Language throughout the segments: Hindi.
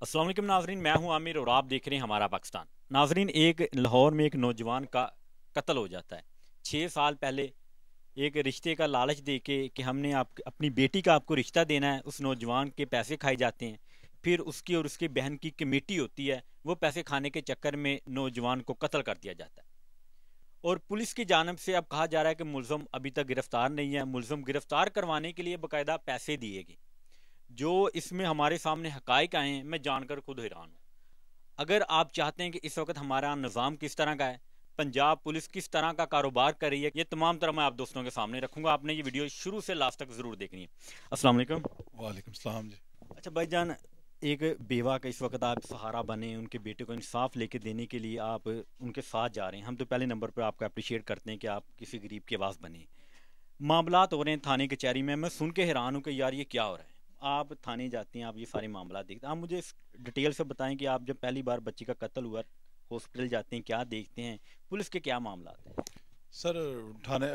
अस्सलाम वालेकुम नाजरीन, मैं हूं आमिर और आप देख रहे हैं हमारा पाकिस्तान। नाजरीन, एक लाहौर में एक नौजवान का कत्ल हो जाता है 6 साल पहले। एक रिश्ते का लालच दे के कि हमने आप अपनी बेटी का आपको रिश्ता देना है, उस नौजवान के पैसे खाए जाते हैं। फिर उसकी और उसकी बहन की कमेटी होती है, वो पैसे खाने के चक्कर में नौजवान को कत्ल कर दिया जाता है। और पुलिस की जानब से अब कहा जा रहा है कि मुलजम अभी तक गिरफ्तार नहीं है। मुलजम गिरफ्तार करवाने के लिए बाकायदा पैसे दिए गए। जो इसमें हमारे सामने हकाइक आए हैं, मैं जानकर खुद हैरान हूँ। अगर आप चाहते हैं कि इस वक्त हमारा निज़ाम किस तरह का है, पंजाब पुलिस किस तरह का कारोबार कर रही है, ये तमाम तरह मैं आप दोस्तों के सामने रखूंगा। आपने ये वीडियो शुरू से लास्ट तक ज़रूर देखनी है। अस्सलाम वालेकुम। वालेकुम सलाम जी। अच्छा भाईजान, एक बेवा का इस वक्त आप सहारा बने, उनके बेटे को इंसाफ लेके देने के लिए आप उनके साथ जा रहे हैं। हम तो पहले नंबर पर आपको अप्रिशिएट करते हैं कि आप किसी गरीब की आवाज़ बने। मामलात हो रहे हैं थाने कचहरी में, मैं सुन के हैरान हूँ कि यार ये क्या हो रहा है। आप थाने जाते हैं, आप ये सारे मामला देखते हैं, आप मुझे इस डिटेल से बताएं कि आप जब पहली बार बच्ची का कत्ल हुआ, हॉस्पिटल जाते हैं, क्या देखते हैं, पुलिस के क्या मामला हैं। सर, थाने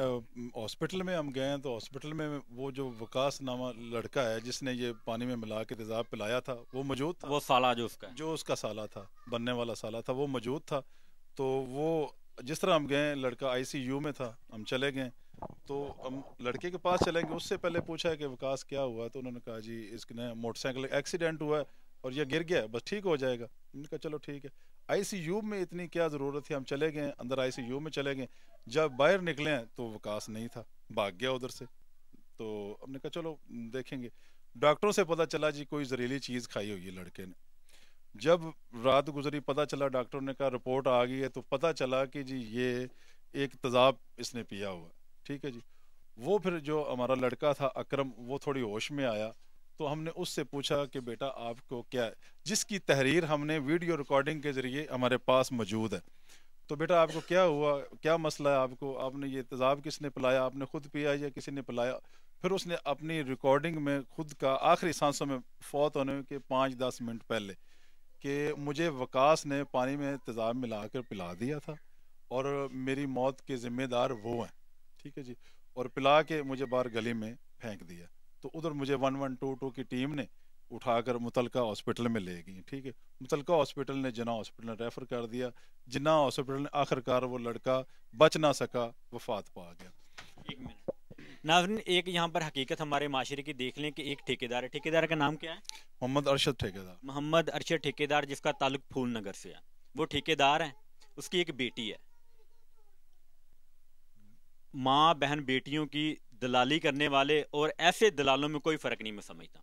हॉस्पिटल में हम गए हैं तो हॉस्पिटल में वो जो वकास नामा लड़का है जिसने ये पानी में मिला के तेज़ाब पिलाया था वो मौजूद था। वो साला जो उसका है। जो उसका साला था, बनने वाला साला था, वो मौजूद था। तो वो जिस तरह हम गए, लड़का आईसीयू में था, हम चले गए। तो हम लड़के के पास चलेंगे, उससे पहले पूछा है कि विकास क्या हुआ, तो उन्होंने कहा जी इसने मोटरसाइकिल एक्सीडेंट हुआ है और ये गिर गया है, बस ठीक हो जाएगा। मैंने कहा चलो ठीक है। आईसीयू में इतनी क्या ज़रूरत थी, हम चले गए अंदर, आईसीयू में चले गए। जब बाहर निकले हैं तो विकास नहीं था, भाग गया उधर से। तो हमने कहा चलो देखेंगे। डॉक्टरों से पता चला जी कोई जहरीली चीज़ खाई हुई है लड़के ने। जब रात गुजरी, पता चला, डॉक्टर ने कहा रिपोर्ट आ गई है, तो पता चला कि जी ये एक तेज़ाब इसने पिया हुआ है। ठीक है जी। वो फिर जो हमारा लड़का था अकरम, वो थोड़ी होश में आया। तो हमने उससे पूछा कि बेटा आपको क्या है, जिसकी तहरीर हमने वीडियो रिकॉर्डिंग के ज़रिए हमारे पास मौजूद है। तो बेटा आपको क्या हुआ, क्या मसला है आपको, आपने ये तेज़ाब किसने पिलाया, आपने खुद पिया या किसी ने पिलाया। फिर उसने अपनी रिकॉर्डिंग में खुद का आखिरी सांसों में, फौत होने के 5-10 मिनट पहले, कि मुझे वकास ने पानी में तेज़ाब मिला कर पिला दिया था और मेरी मौत के ज़िम्मेदार वो हैं। ठीक है जी। और पिला के मुझे बाहर गली में फेंक दिया। तो उधर मुझे 1122 की टीम ने उठाकर मुतलका हॉस्पिटल में ले गई। ठीक है। मुतलका हॉस्पिटल ने जिन्ना हॉस्पिटल ने रेफ़र कर दिया। जिन्ना हॉस्पिटल ने आखिरकार वो लड़का बच ना सका, वफात पा गया। एक मिनट नाजरीन, एक यहाँ पर हकीकत हमारे माशरे की देख लें कि एक ठेकेदार है। ठेकेदार का नाम क्या है? मोहम्मद अरशद ठेकेदार। मोहम्मद अरशद ठेकेदार, जिसका ताल्लुक फूल नगर से है। वो ठेकेदार है, उसकी एक बेटी है। माँ बहन बेटियों की दलाली करने वाले और ऐसे दलालों में कोई फ़र्क नहीं मैं समझता।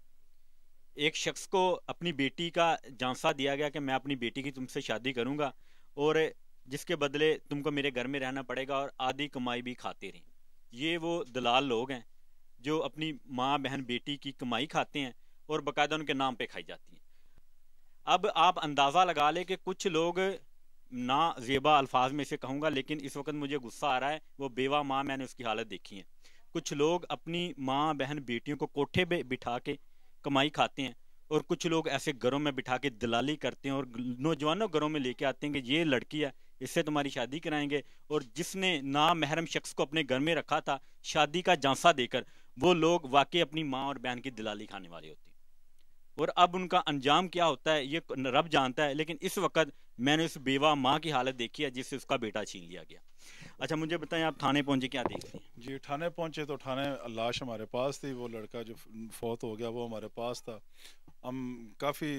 एक शख्स को अपनी बेटी का झांसा दिया गया कि मैं अपनी बेटी की तुमसे शादी करूंगा और जिसके बदले तुमको मेरे घर में रहना पड़ेगा और आधी कमाई भी खाते रहें। ये वो दलाल लोग हैं जो अपनी माँ बहन बेटी की कमाई खाते हैं और बाकायदा उनके नाम पे खाई जाती है। अब आप अंदाज़ा लगा ले कि कुछ लोग, ना जेबा अल्फाज में से कहूँगा लेकिन इस वक्त मुझे गुस्सा आ रहा है, वो बेवा माँ, मैंने उसकी हालत देखी है। कुछ लोग अपनी माँ बहन बेटियों को कोठे पे बिठा के कमाई खाते हैं और कुछ लोग ऐसे घरों में बिठा के दलाली करते हैं और नौजवानों घरों में लेके आते हैं कि ये लड़की है, इससे तुम्हारी शादी कराएंगे। और जिसने ना महरम शख्स को अपने घर में रखा था, शादी का झांसा देकर, वो लोग वाकई अपनी माँ और बहन की दलाली खाने वाले होते हैं। और अब उनका अंजाम क्या होता है ये रब जानता है। लेकिन इस वक्त मैंने उस बेवा माँ की हालत देखी है जिससे उसका बेटा छीन लिया गया। अच्छा मुझे बताएं, आप थाने पहुंचे, क्या देखते हैं? जी, थाने पहुंचे तो थाने लाश हमारे पास थी, वो लड़का जो फौत हो गया वो हमारे पास था। हम काफ़ी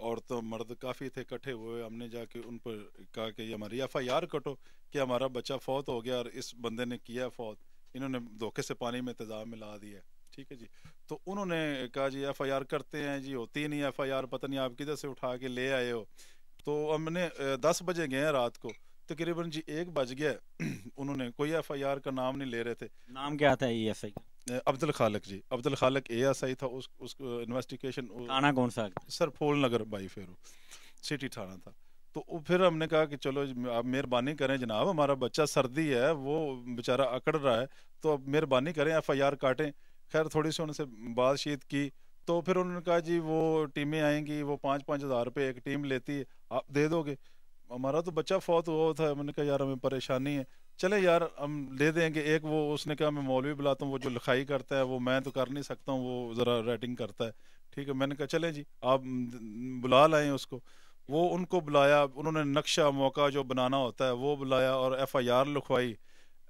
औरतों मर्द काफ़ी थे इकट्ठे हुए। हमने जाके उन पर कहा कि ये हमारी एफआईआर कटो कि हमारा बच्चा फौत हो गया और इस बंदे ने किया फौत, इन्होंने धोखे से पानी में तेज़ाब मिला दिया है। ठीक है जी। तो उन्होंने कहा जी एफआईआर करते हैं जी, होती ही नहीं एफआईआर, पता नहीं आप किधर से उठा के ले आए हो। तो हमने 10 बजे गए हैं रात को, तकरीबन जी 1 बज गया उन्होंने कोई एफआईआर का नाम नहीं ले रहे थे। नाम क्या था एएसआई का? अब्दुल खालिक जी, अब्दुल खालिक एएसआई था। उस इन्वेस्टिगेशन। थाना कौन सा? सर फूल नगर बाई फेरू सिटी थाना था। तो फिर हमने कहा कि चलो आप मेहरबानी करें जनाब, हमारा बच्चा सर्दी है, वो बेचारा अकड़ रहा है, तो अब मेहरबानी करें एफआईआर काटें। खैर थोड़ी सी उनसे बातचीत की। तो फिर उन्होंने कहा जी वो टीमें आएंगी, वो 5-5 हज़ार रुपये एक टीम लेती है, आप दे दोगे। हमारा तो बच्चा फौत हुआ था। मैंने कहा यार हमें परेशानी है, चले यार हम दे देंगे। एक वो उसने कहा मैं मौलवी बुलाता हूँ, वो जो लिखाई करता है वो मैं तो कर नहीं सकता हूँ, वो ज़रा राइटिंग करता है। ठीक है, मैंने कहा चले जी आप बुला लाएं उसको। वो उनको बुलाया, उन्होंने नक्शा मौका जो बनाना होता है वो बुलाया और एफआईआर लिखवाई।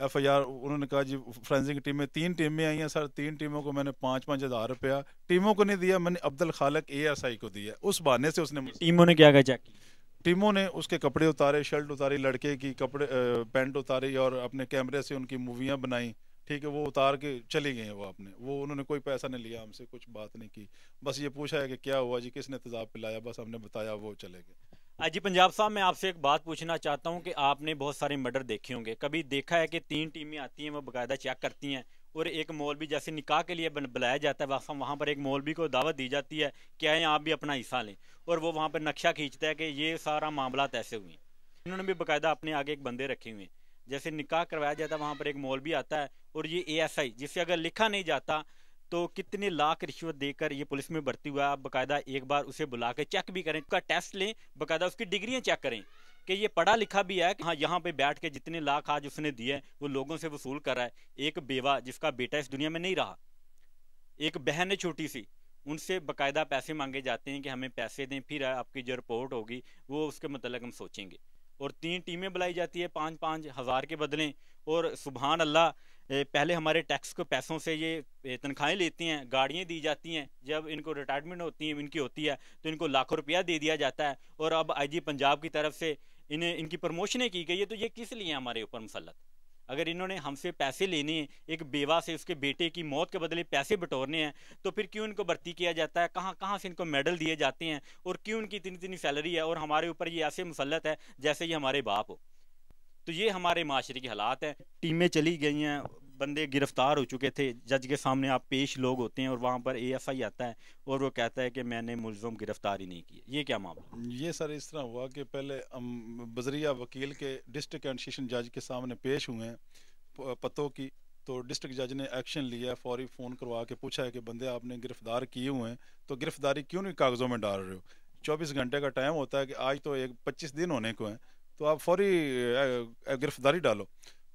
एफआईआर उन्होंने कहा जी फोरेंसिक टीमें 3 टीमें आई हैं सर, 3 टीमों को मैंने 5-5 हज़ार रुपया टीमों को नहीं दिया, मैंने अब्दुल खालिक एएसआई को दिया। उस बहाने से उसने टीमों ने क्या क्या चेक किया? टीमों ने उसके कपड़े उतारे, शर्ट उतारी, लड़के की कपड़े पैंट उतारी और अपने कैमरे से उनकी मूवियाँ बनाई। ठीक है, वो उतार के चली गई हैं वो अपने, वो उन्होंने कोई पैसा नहीं लिया हमसे, कुछ बात नहीं की, बस ये पूछा है कि क्या हुआ जी, किसने तेजाब पिलाया, बस हमने बताया, वो चले गए। अजी पंजाब साहब, मैं आपसे एक बात पूछना चाहता हूं कि आपने बहुत सारे मर्डर देखे होंगे, कभी देखा है कि 3 टीमें आती हैं, वो बाकायदा चेक करती हैं और एक मौलवी जैसे निकाह के लिए बुलाया जाता है, वहाँ पर एक मौलवी को दावत दी जाती है कि आए आप भी अपना हिस्सा लें, और वो वहाँ पर नक्शा खींचता है कि ये सारा मामला ऐसे हुए हैं। इन्होंने भी बाकायदा अपने आगे एक बंदे रखे हुए हैं, जैसे निकाह करवाया जाता है वहाँ पर एक मौलवी आता है और ये एएसआई, जिससे अगर लिखा नहीं जाता तो कितने लाख रिश्वत देकर ये पुलिस में भर्ती हुआ है। आप बाकायदा एक बार उसे बुला के चेक भी करें, उसका टेस्ट लें, बाकायदा उसकी डिग्रियां चेक करें कि ये पढ़ा लिखा भी है कि हाँ यहाँ पे बैठ के जितने लाख आज उसने दिए हैं वो लोगों से वसूल कर रहा है। एक बेवा जिसका बेटा इस दुनिया में नहीं रहा, एक बहन है छोटी सी, उनसे बाकायदा पैसे मांगे जाते हैं कि हमें पैसे दें, फिर आपकी जो रिपोर्ट होगी वो उसके मतलब हम सोचेंगे। और 3 टीमें बुलाई जाती है 5-5 हज़ार के बदले। और सुबहान अल्लाह, पहले हमारे टैक्स के पैसों से ये तनख्वाहें लेती हैं, गाड़ियाँ दी जाती हैं, जब इनको रिटायरमेंट होती है इनकी होती है तो इनको लाखों रुपया दे दिया जाता है। और अब आईजी पंजाब की तरफ से इन्हें इनकी प्रमोशनें की गई है, तो ये किस लिए हमारे ऊपर मुसल्लत? अगर इन्होंने हमसे पैसे लेने हैं, एक बेवा से उसके बेटे की मौत के बदले पैसे बटोरने हैं, तो फिर क्यों इनको भर्ती किया जाता है, कहाँ कहाँ से इनको मेडल दिए जाते हैं, और क्यों इनकी इतनी इतनी सैलरी है और हमारे ऊपर ये ऐसे मुसल्लत है जैसे ये हमारे बाप हो। तो ये हमारे माशरे के हालात हैं। टीमें चली गई हैं, बंदे गिरफ्तार हो चुके थे, जज के सामने आप पेश लोग होते हैं और वहाँ पर एएसआई आता है और वो कहता है कि मैंने मुलज़िम गिरफ्तार ही नहीं किया। ये क्या मामला? ये सर इस तरह हुआ कि पहले हम बजरिया वकील के डिस्ट्रिक्ट एंड सेशन जज के सामने पेश हुए हैं पतों की, तो डिस्ट्रिक्ट जज ने एक्शन लिया, फौरी फ़ोन करवा के पूछा है कि बंदे आपने गिरफ्तार किए हुए हैं तो गिरफ्तारी क्यों नहीं कागज़ों में डाल रहे हो? 24 घंटे का टाइम होता है कि आज तो 25 दिन होने को हैं, तो आप फौरी गिरफ्तारी डालो।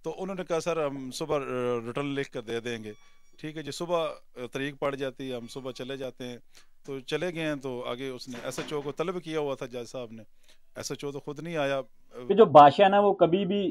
तो उन्होंने कहा सर हम सुबह रिटर्न लिख कर दे देंगे। ठीक है जी, सुबह तारीख पड़ जाती है, हम सुबह चले जाते हैं, तो चले गए हैं, तो आगे उसने एसएचओ को तलब किया हुआ था जज साहब ने, एसएचओ तो खुद नहीं आया। कि जो बादशाह ना वो कभी भी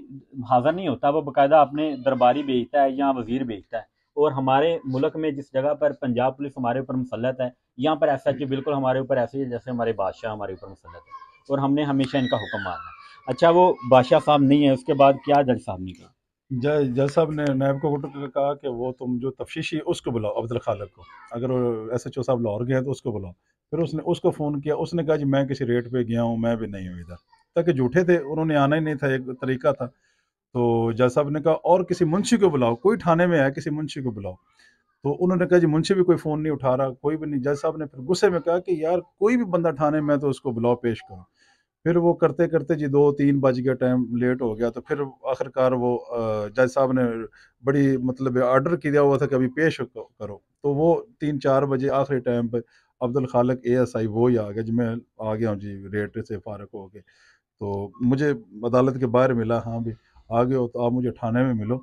हाजिर नहीं होता, वो बाकायदा अपने दरबारी भेजता है या वजीर भेजता है। और हमारे मुल्क में जिस जगह पर पंजाब पुलिस हमारे ऊपर मुसल्लत है, यहाँ पर ऐसा कि बिल्कुल हमारे ऊपर ऐसे ही जैसे हमारे बादशाह हमारे ऊपर मुसल्लत है, और हमने हमेशा इनका हुक्म मारना है। अच्छा, वो बादशाह साहब नहीं है, उसके बाद क्या जज साहब ने कहा? जज साहब ने नायब को कहा कि वो तुम जो तफ्तीशी उसको बुलाओ, अब्दुल खालिक को, अगर एसएचओ साहब लाहौर गए हैं तो उसको बुलाओ। फिर उसने उसको फ़ोन किया, उसने कहा जी मैं किसी रेट पे गया हूँ, मैं भी नहीं हूँ इधर, ताकि झूठे थे, उन्होंने आना ही नहीं था, एक तरीका था। तो जज साहब ने कहा और किसी मुंशी को बुलाओ, कोई थाने में है किसी मुंशी को बुलाओ। तो उन्होंने कहा जी मुंशी भी कोई फ़ोन नहीं उठा रहा, कोई भी नहीं। जज साहब ने फिर गुस्से में कहा कि यार कोई भी बंदा थाने में है तो उसको बुलाओ, पेश करो। फिर वो करते करते जी 2-3 बज गया, टाइम लेट हो गया, तो फिर आखिरकार वो जज साहब ने बड़ी मतलब ऑर्डर किया हुआ था कि अभी पेश करो, तो वो 3-4 बजे आखिरी टाइम पे अब्दुल खालिक एएसआई वो ही आ गया जी, मैं आ गया हूँ जी रेट से फारग हो के, तो मुझे अदालत के बाहर मिला, हाँ भी आ गए हो तो आप मुझे थाने में मिलो,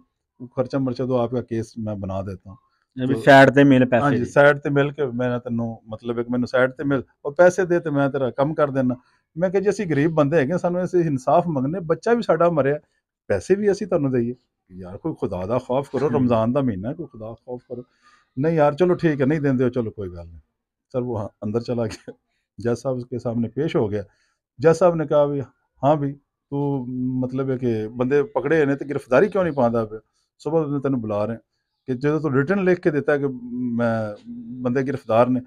खर्चा मर्चा तो आपका केस मैं बना देता हूँ। अभी तो साइड ते मिल हाँ पैसे जी, दे। साइड ते मिल के मैंने तेनों मतलब एक मैंने साइड ते मिल और पैसे दे ਤੇ ਮੈਂ ਤੇਰਾ ਕੰਮ ਕਰ ਦੇਣਾ। ਮੈਂ ਕਿਹਾ ਜੀ ਅਸੀਂ ਗਰੀਬ ਬੰਦੇ ਹੈਗੇ, ਸਾਨੂੰ ਅਸੀਂ ਇਨਸਾਫ ਮੰਗਨੇ, ਬੱਚਾ ਵੀ ਸਾਡਾ ਮਰਿਆ, ਪੈਸੇ ਵੀ ਅਸੀਂ ਤੁਹਾਨੂੰ ਦਈਏ, ਯਾਰ ਕੋਈ ਖੁਦਾ ਦਾ ਖੌਫ ਕਰੋ, रमज़ान ਦਾ ਮਹੀਨਾ कोई खुदा खौफ करो। नहीं यार चलो ठीक है, नहीं देंदे हो चलो कोई गल नहीं। सर वो हाँ अंदर चला गया, जज साहब के सामने पेश हो गया। जज साहब ने कहा भी हाँ भी तू मतलब है कि बंदे पकड़े ने तो गिरफ्तारी क्यों नहीं पाँदा पे, सुबह तेन बुला रहे हैं कि जो तो रिटर्न लिख के देता है कि मैं बंदे गिरफ्तार ने,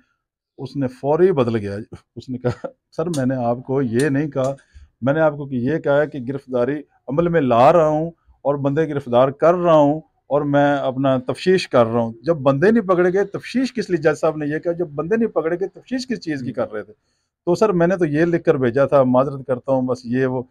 उसने फौरी बदल गया। उसने कहा सर मैंने आपको ये नहीं कहा, मैंने आपको कि ये कहा है कि गिरफ्तारी अमल में ला रहा हूँ और बंदे गिरफ्तार कर रहा हूँ और मैं अपना तफ्तीश कर रहा हूँ। जब बंदे नहीं पकड़े गए तफ्तीश किस लिए, जज साहब ने यह कहा जब बंदे नहीं पकड़े गए तफ्तीश किस चीज़ की कर रहे थे? तो सर मैंने तो ये लिख कर भेजा था, माजरत करता हूँ बस ये वो।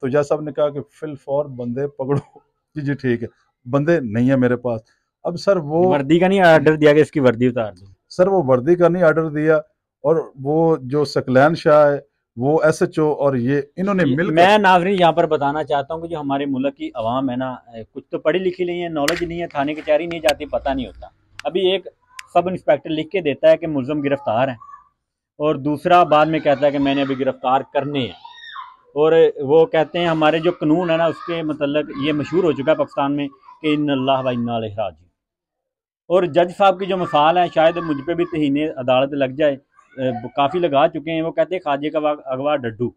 तो जज साहब ने कहा कि फिल फौर बंदे पकड़ो। जी जी ठीक है, बंदे नहीं है मेरे पास। अब सर वो वर्दी का नहीं ऑर्डर दिया कि इसकी वर्दी उतार दो? सर वो वर्दी का नहीं ऑर्डर दिया, और वो जो सकलैन शाह है वो एसएचओ और ये इन्होंने मिलकर, मैं नाज़रीन यहाँ पर बताना चाहता हूँ कि जो हमारे मुल्क की आवाम है ना, कुछ तो पढ़ी लिखी नहीं है, नॉलेज नहीं है, थाने कचहरी नहीं जाती, पता नहीं होता। अभी एक सब इंस्पेक्टर लिख के देता है कि मुलज़िम गिरफ्तार है, और दूसरा बाद में कहता है कि मैंने अभी गिरफ्तार करने हैं। और वो कहते हैं हमारे जो कानून है ना उसके मतलब ये मशहूर हो चुका है पाकिस्तान में कि इन्नल्लाह व इन्ना इलैहि राजिऊन। और जज साहब की जो मिसाल है शायद मुझ पे भी तहीने अदालत लग जाए, काफ़ी लगा चुके हैं। वो कहते हैं खाजे का अगवा डड्डू।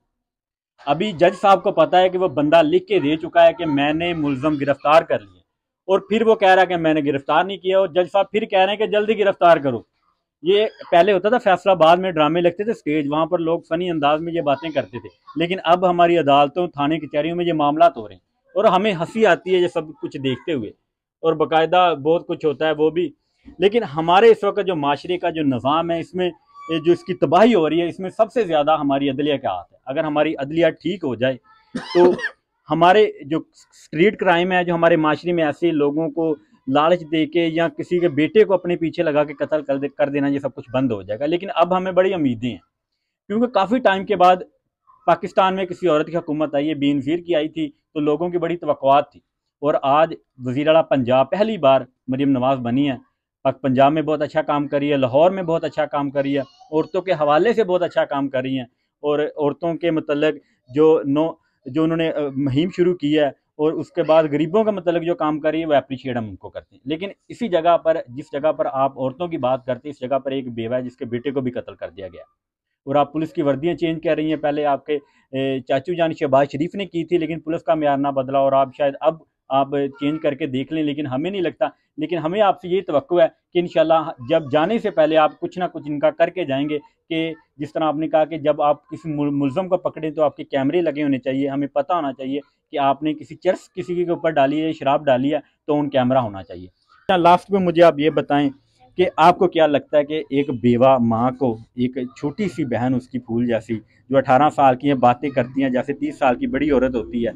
अभी जज साहब को पता है कि वो बंदा लिख के दे चुका है कि मैंने मुलजम गिरफ्तार कर लिया, और फिर वो कह रहा है कि मैंने गिरफ्तार नहीं किया, और जज साहब फिर कह रहे हैं कि जल्दी गिरफ्तार करो। ये पहले होता था फैसलाबाद में ड्रामे लगते थे स्टेज, वहां पर लोग फनी अंदाज में ये बातें करते थे, लेकिन अब हमारी अदालतों थाने कचहरियों में ये मामला हो रहे हैं और हमें हंसी आती है ये सब कुछ देखते हुए, और बाकायदा बहुत कुछ होता है वो भी। लेकिन हमारे इस वक्त जो माशरे का जो निज़ाम है इसमें जो इसकी तबाही हो रही है, इसमें सबसे ज़्यादा हमारी अदलिया का हाथ है। अगर हमारी अदलिया ठीक हो जाए तो हमारे जो स्ट्रीट क्राइम है, जो हमारे माशरे में ऐसे लोगों को लालच दे के या किसी के बेटे को अपने पीछे लगा के कत्ल कर देना, ये सब कुछ बंद हो जाएगा। लेकिन अब हमें बड़ी उम्मीदें हैं, क्योंकि काफ़ी टाइम के बाद पाकिस्तान में किसी औरत की हुकूमत आई है, बेनज़ीर की आई थी, तो लोगों की बड़ी तवक्कुआत थी। और आज वज़ीर आला पंजाब पहली बार मरीम नवाज़ बनी है, पंजाब में बहुत अच्छा काम कर रही है, लाहौर में बहुत अच्छा काम कर रही है, औरतों के हवाले से बहुत अच्छा काम कर रही हैं, और औरतों के मतलब जो उन्होंने मुहिम शुरू की है और उसके बाद गरीबों का मतलब जो काम कर रही है वो अप्रिशिएट हम उनको करते हैं। लेकिन इसी जगह पर, जिस जगह पर आप औरतों की बात करते हैं, इस जगह पर एक बेवा है जिसके बेटे को भी कत्ल कर दिया गया, और आप पुलिस की वर्दियां चेंज कर रही हैं। पहले आपके चाचू जान शहबाज शरीफ ने की थी, लेकिन पुलिस का म्यार ना बदला, और आप शायद अब आप चेंज करके देख लें, लेकिन हमें नहीं लगता। लेकिन हमें आपसे ये तवक्को है कि इंशाल्लाह जब जाने से पहले आप कुछ ना कुछ इनका करके जाएंगे, कि जिस तरह आपने कहा कि जब आप किसी मुलजम को पकड़ें तो आपके कैमरे लगे होने चाहिए, हमें पता होना चाहिए कि आपने किसी चर्स किसी के ऊपर डाली है, शराब डाली है, तो उन कैमरा होना चाहिए। लास्ट में मुझे आप ये बताएं कि आपको क्या लगता है कि एक बेवा माँ को एक छोटी सी बहन उसकी फूल जैसी जो 18 साल की है बातें करती हैं जैसे 30 साल की बड़ी औरत होती है,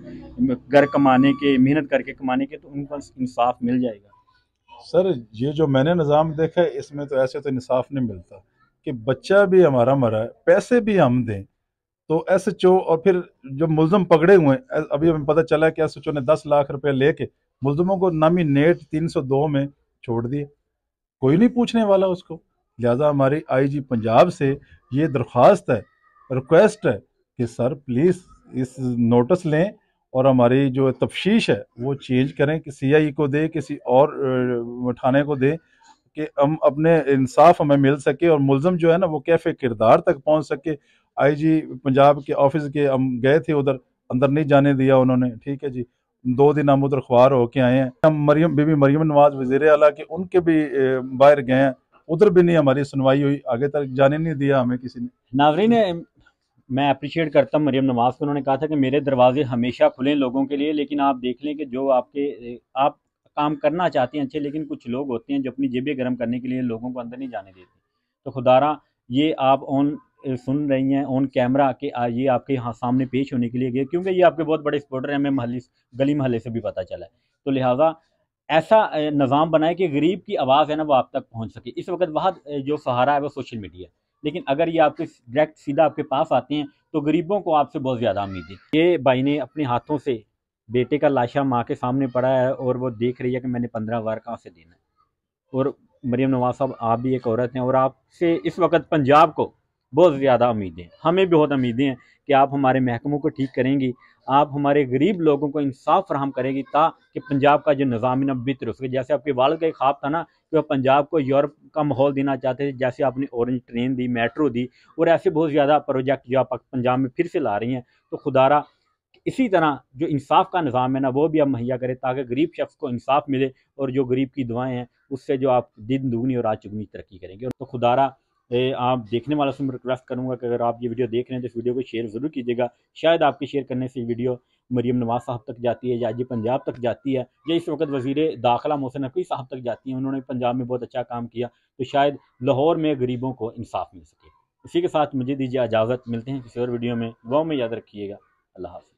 घर कमाने के, मेहनत करके कमाने के, तो उनको इंसाफ मिल जाएगा? सर ये जो मैंने निज़ाम देखा है इसमें तो ऐसे तो इंसाफ नहीं मिलता कि बच्चा भी हमारा मरा है, पैसे भी हम दें, तो एसएचओ और फिर जो मुलजम पकड़े हुए हैं, अभी हमें पता चला कि एसएचओ ने 10 लाख रुपए लेके मुलजमों को नॉमिनेट 302 में छोड़ दिए, कोई नहीं पूछने वाला उसको। लिहाजा हमारी आईजी पंजाब से ये दरख्वास्त है, रिक्वेस्ट है कि सर प्लीज़ इस नोटिस लें और हमारी जो तफ्शीश है वो चेंज करें, कि सीआई को दे, किसी और थाने को दे, कि हम अपने इंसाफ हमें मिल सके और मुलजम जो है ना वो कैफे किरदार तक पहुंच सके। आईजी पंजाब के ऑफिस के हम गए थे, उधर अंदर नहीं जाने दिया उन्होंने, ठीक है जी। 2 दिन हम उधर ख्वार होके आए हैं। हम बीबी मरियम नवाज वज़ीर आला के उनके भी बाहर गए हैं, उधर भी नहीं हमारी सुनवाई हुई, आगे तक जाने नहीं दिया हमें किसी ने। नाज़रीन, मैं अप्रिशिएट करता हूँ मरियम नवाज़ को, उन्होंने कहा था कि मेरे दरवाजे हमेशा खुले लोगों के लिए, लेकिन आप देख लें कि जो आप काम करना चाहते हैं अच्छे, लेकिन कुछ लोग होते हैं जो अपनी जेबें गर्म करने के लिए लोगों को अंदर नहीं जाने देते। तो खुदारा ये आप ऑन सुन रही हैं ऑन कैमरा कि ये आपके यहाँ सामने पेश होने के लिए गए, क्योंकि ये आपके बहुत बड़े सपोर्टर हैं, हमें गली महल्ले से भी पता चला है। तो लिहाजा ऐसा निज़ाम बनाए कि गरीब की आवाज़ है ना वो आप तक पहुँच सके। इस वक्त वहाँ जो सहारा है वो सोशल मीडिया है, लेकिन अगर ये आपके डायरेक्ट सीधा आपके पास आते हैं तो गरीबों को आपसे बहुत ज़्यादा उम्मीद है। ये भाई ने अपने हाथों से बेटे का लाशा माँ के सामने पड़ा है और वो देख रही है कि मैंने 15 हज़ार कहाँ से देना है। और मरियम नवाज साहब, आप भी एक औरत हैं और आपसे इस वक्त पंजाब को बहुत ज़्यादा उम्मीदें हैं, हमें बहुत उम्मीदें हैं कि आप हमारे महकमों को ठीक करेंगी, आप हमारे गरीब लोगों को इंसाफ फराहम करेंगी, ताकि पंजाब का जो निज़ाम है ना बेहतर हो सके। जैसे आपके वालिद का एक ख्वाब था ना कि वह पंजाब को यूरोप का माहौल देना चाहते थे, जैसे आपने ऑरेंज ट्रेन दी, मेट्रो दी, और ऐसे बहुत ज़्यादा प्रोजेक्ट जो आप पंजाब में फिर से ला रही हैं। तो खुदारा इसी तरह जो इंसाफ का निज़ाम है ना वो भी आप मुहैया करें, ताकि गरीब शख्स को इंसाफ मिले, और जो गरीब की दुआएं हैं उससे जो आप दिन दुगनी और रात चुगनी तरक्की करेंगे। तो खुदारा आप देखने वालों से मैं रिक्वेस्ट करूंगा कि अगर आप ये वीडियो देख रहे हैं तो इस वीडियो को शेयर ज़रूर कीजिएगा। शायद आपके शेयर करने से वीडियो मरियम नवाज साहब तक जाती है, या जी पंजाब तक जाती है, या इस वक्त वज़ीर दाखिला मोहसिन नकवी साहब तक जाती है, उन्होंने पंजाब में बहुत अच्छा काम किया, तो शायद लाहौर में गरीबों को इंसाफ मिल सके। इसी के साथ मुझे दीजिए इजाज़त, मिलते हैं किसी और वीडियो में। दुआ में याद रखिएगा। अल्लाह हाफ़िज़।